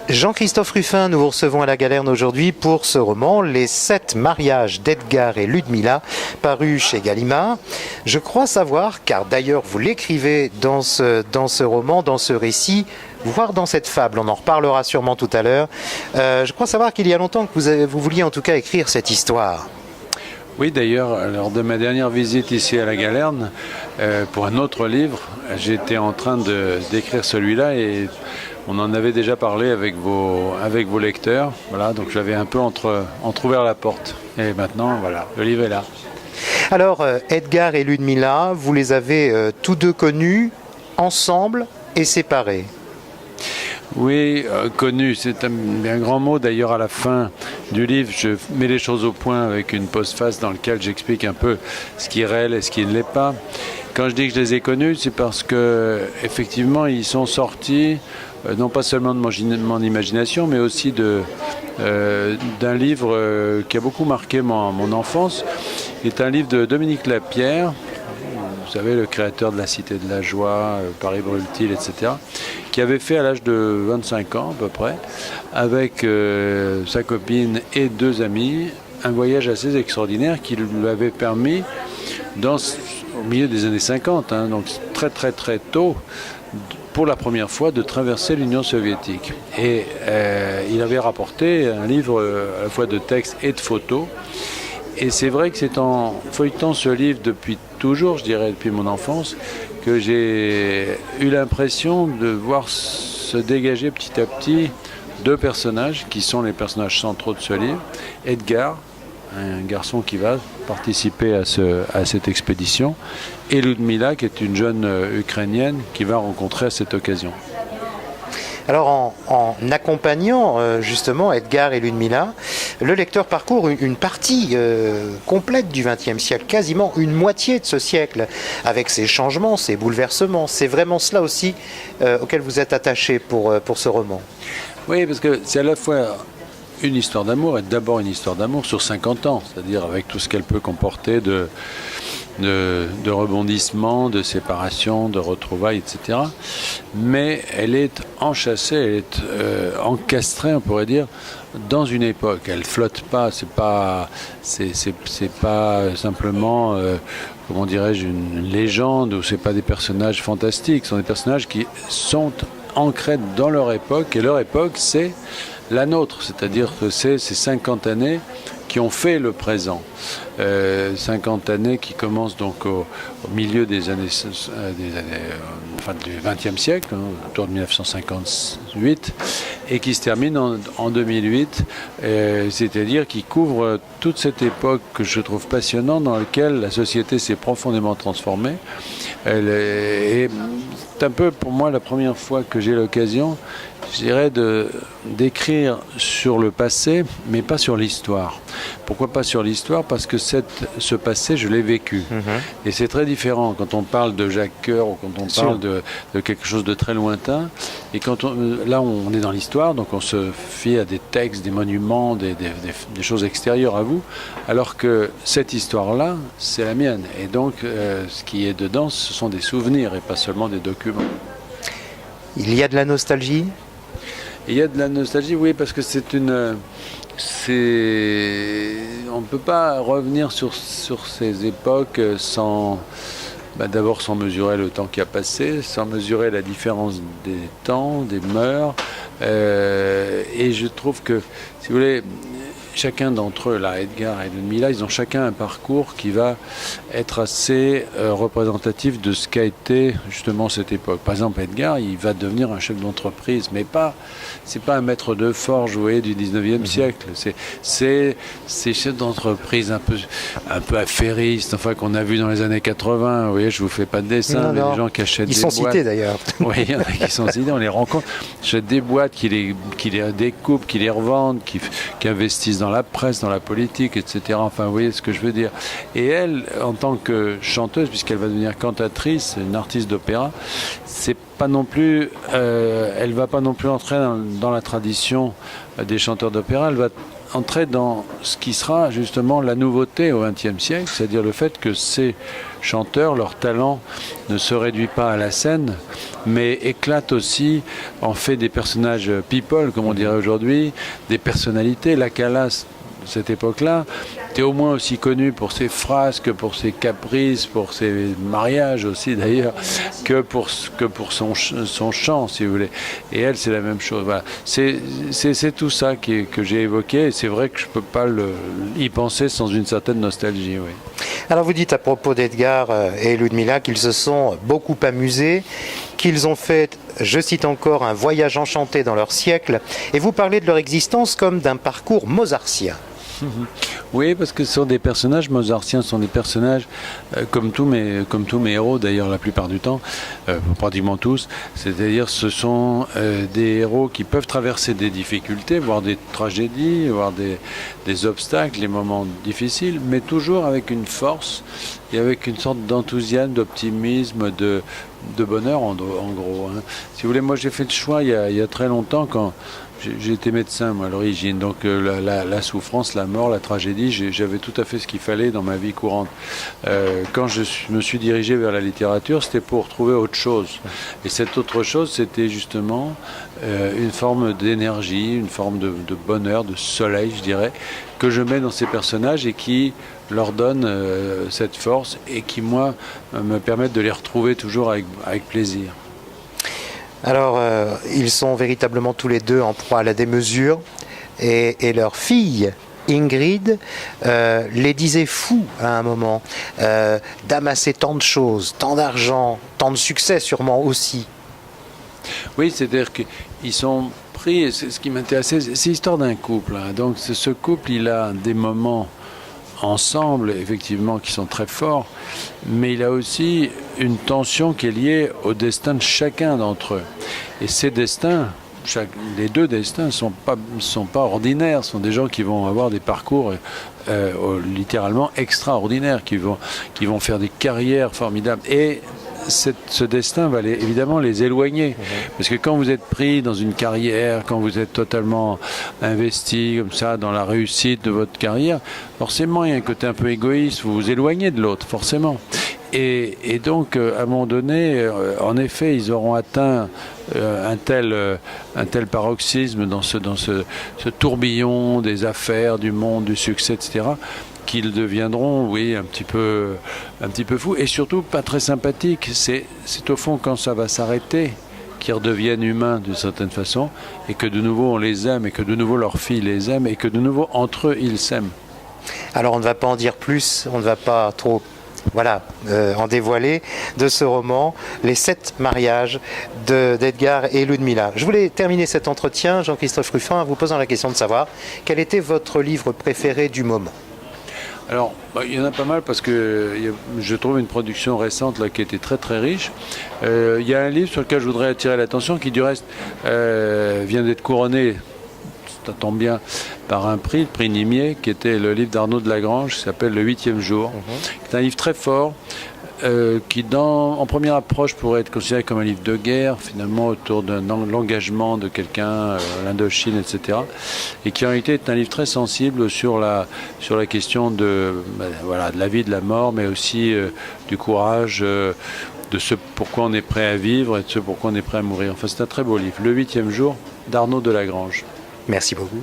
Jean-Christophe Ruffin, nous vous recevons à la Galerne aujourd'hui pour ce roman, Les 7 mariages d'Edgar et Ludmilla, paru chez Gallimard. Je crois savoir, car d'ailleurs vous l'écrivez dans ce roman, dans ce récit, voire dans cette fable, on en reparlera sûrement tout à l'heure. Je crois savoir qu'il y a longtemps que vous vouliez en tout cas écrire cette histoire. Oui, d'ailleurs, lors de ma dernière visite ici à la Galerne, pour un autre livre, j'étais en train d'écrire celui-là et on en avait déjà parlé avec vos lecteurs. Voilà, donc j'avais un peu entrouvert la porte. Et maintenant, voilà, le livre est là. Alors, Edgar et Ludmilla, vous les avez tous deux connus, ensemble et séparés. Oui, connu, c'est un grand mot. D'ailleurs, à la fin du livre, je mets les choses au point avec une postface dans laquelle j'explique un peu ce qui est réel et ce qui ne l'est pas. Quand je dis que je les ai connus, c'est parce que effectivement, ils sont sortis non pas seulement de mon imagination, mais aussi d'un livre qui a beaucoup marqué mon enfance. C'est un livre de Dominique Lapierre, vous savez, le créateur de La Cité de la Joie, Paris brûle-t-il, etc., qui avait fait à l'âge de 25 ans à peu près, avec sa copine et 2 amis, un voyage assez extraordinaire qui lui avait permis, au milieu des années 50, donc très très très tôt, pour la première fois de traverser l'Union soviétique. Et il avait rapporté un livre à la fois de textes et de photos. Et c'est vrai que c'est en feuilletant ce livre depuis toujours, je dirais depuis mon enfance, que j'ai eu l'impression de voir se dégager petit à petit 2 personnages qui sont les personnages centraux de ce livre. Edgar, un garçon qui va participer à cette expédition, et Ludmilla, qui est une jeune Ukrainienne qui va rencontrer à cette occasion. Alors en accompagnant justement Edgar et Ludmilla, le lecteur parcourt une partie complète du XXe siècle, quasiment une moitié de ce siècle, avec ses changements, ses bouleversements. C'est vraiment cela aussi auquel vous êtes attaché pour ce roman. Oui, parce que c'est à la fois une histoire d'amour, et d'abord une histoire d'amour sur 50 ans, c'est-à-dire avec tout ce qu'elle peut comporter de rebondissements, de séparations, de retrouvailles, etc. Mais elle est enchâssée, elle est encastrée, on pourrait dire, dans une époque. Elle flotte pas, c'est pas simplement, comment dirais-je, une légende, ou c'est pas des personnages fantastiques, ce sont des personnages qui sont ancrés dans leur époque, et leur époque, c'est la nôtre, c'est-à-dire que c'est ces 50 années qui ont fait le présent. 50 années qui commencent donc au milieu des années du XXe siècle, autour de 1958, et qui se terminent en 2008, c'est-à-dire qui couvrent toute cette époque que je trouve passionnante, dans laquelle la société s'est profondément transformée. Et c'est un peu pour moi la première fois que j'ai l'occasion, je dirais, d'écrire sur le passé, mais pas sur l'histoire. Pourquoi pas sur l'histoire? Parce que ce passé, je l'ai vécu. Et c'est très différent quand on parle de Jacques Coeur ou quand on parle de quelque chose de très lointain. Et là, on est dans l'histoire, donc on se fie à des textes, des monuments, des choses extérieures à vous, alors que cette histoire-là, c'est la mienne. Et donc, ce qui est dedans, ce sont des souvenirs et pas seulement des documents. Il y a de la nostalgie? Il y a de la nostalgie, oui, parce que on ne peut pas revenir sur ces époques d'abord sans mesurer le temps qui a passé, sans mesurer la différence des temps, des mœurs. Et je trouve que, si vous voulez, chacun d'entre eux, là, Edgar et Ludmilla, ils ont chacun un parcours qui va être assez représentatif de ce qu'a été justement cette époque. Par exemple, Edgar, il va devenir un chef d'entreprise, mais c'est pas un maître de forge, vous voyez, du 19e siècle. C'est ces chefs d'entreprise un peu affairistes, enfin, qu'on a vu dans les années 80. Vous voyez, je vous fais pas de dessin, mais des gens qui achètent des boîtes. Ils sont cités d'ailleurs. Oui, il y en a qui sont cités, on les rencontre. Achètent des boîtes, qui les découpent, qui les revendent, qui investissent dans la presse, dans la politique, etc. Enfin, vous voyez ce que je veux dire. Et elle, en tant que chanteuse, puisqu'elle va devenir cantatrice, une artiste d'opéra, c'est pas non plus, elle va pas non plus entrer dans la tradition des chanteurs d'opéra. Elle va entrer dans ce qui sera justement la nouveauté au XXe siècle, c'est-à-dire le fait que ces chanteurs, leur talent ne se réduit pas à la scène, mais éclate aussi, en fait des personnages people, comme on dirait aujourd'hui, des personnalités. La Calas, de cette époque-là, était au moins aussi connu pour ses frasques, pour ses caprices, pour ses mariages aussi d'ailleurs, que pour son chant, si vous voulez. Et elle, c'est la même chose. Voilà. C'est tout ça que j'ai évoqué, et c'est vrai que je ne peux pas y penser sans une certaine nostalgie. Oui. Alors vous dites à propos d'Edgar et Ludmilla qu'ils se sont beaucoup amusés, qu'ils ont fait, je cite encore, un voyage enchanté dans leur siècle, et vous parlez de leur existence comme d'un parcours mozartien. Oui, parce que ce sont des personnages mozartiens, ce sont des personnages comme tous mes héros d'ailleurs la plupart du temps, pratiquement tous, c'est-à-dire ce sont des héros qui peuvent traverser des difficultés, voire des tragédies, voire des obstacles, des moments difficiles, mais toujours avec une force et avec une sorte d'enthousiasme, d'optimisme, de bonheur en gros. Hein. Si vous voulez, moi j'ai fait le choix il y a très longtemps quand j'ai été médecin, moi, à l'origine, donc la souffrance, la mort, la tragédie, j'avais tout à fait ce qu'il fallait dans ma vie courante. Quand je me suis dirigé vers la littérature, c'était pour trouver autre chose. Et cette autre chose, c'était justement une forme d'énergie, une forme de bonheur, de soleil, je dirais, que je mets dans ces personnages et qui leur donne cette force et qui, moi, me permettent de les retrouver toujours avec plaisir. Alors, ils sont véritablement tous les deux en proie à la démesure, et leur fille, Ingrid, les disait fous à un moment, d'amasser tant de choses, tant d'argent, tant de succès sûrement aussi. Oui, c'est-à-dire qu'ils sont pris, et c'est ce qui m'intéressait, c'est l'histoire d'un couple. Hein. Donc ce couple, il a des moments ensemble, effectivement, qui sont très forts, mais il a aussi une tension qui est liée au destin de chacun d'entre eux. Et ces destins, les deux destins ne sont pas ordinaires, ce sont des gens qui vont avoir des parcours littéralement extraordinaires, qui vont faire des carrières formidables. Et ce destin va évidemment les éloigner. Parce que quand vous êtes pris dans une carrière, quand vous êtes totalement investi comme ça dans la réussite de votre carrière, forcément il y a un côté un peu égoïste, vous vous éloignez de l'autre, forcément. Et donc, à un moment donné, en effet, ils auront atteint un tel paroxysme dans ce tourbillon des affaires, du monde, du succès, etc., qu'ils deviendront, oui, un petit peu fous, et surtout pas très sympathiques. C'est au fond quand ça va s'arrêter qu'ils redeviennent humains d'une certaine façon, et que de nouveau on les aime, et que de nouveau leurs filles les aiment, et que de nouveau entre eux ils s'aiment. Alors on ne va pas en dire plus, on ne va pas trop en dévoiler de ce roman, Les 7 mariages d'Edgar et Ludmilla. Je voulais terminer cet entretien, Jean-Christophe Ruffin, en vous posant la question de savoir quel était votre livre préféré du moment. Alors, il y en a pas mal parce que je trouve une production récente là, qui était très très riche. Il y a un livre sur lequel je voudrais attirer l'attention qui du reste vient d'être couronné, ça tombe bien, par un prix, le prix Nimier, qui était le livre d'Arnaud de Lagrange, qui s'appelle Le 8e jour. C'est un livre très fort, qui en première approche pourrait être considéré comme un livre de guerre, finalement autour de l'engagement de quelqu'un, l'Indochine, etc. Et qui en réalité est un livre très sensible sur la question de la vie, de la mort, mais aussi du courage, de ce pourquoi on est prêt à vivre et de ce pourquoi on est prêt à mourir. Enfin, c'est un très beau livre, Le 8e jour d'Arnaud de Lagrange. Merci beaucoup.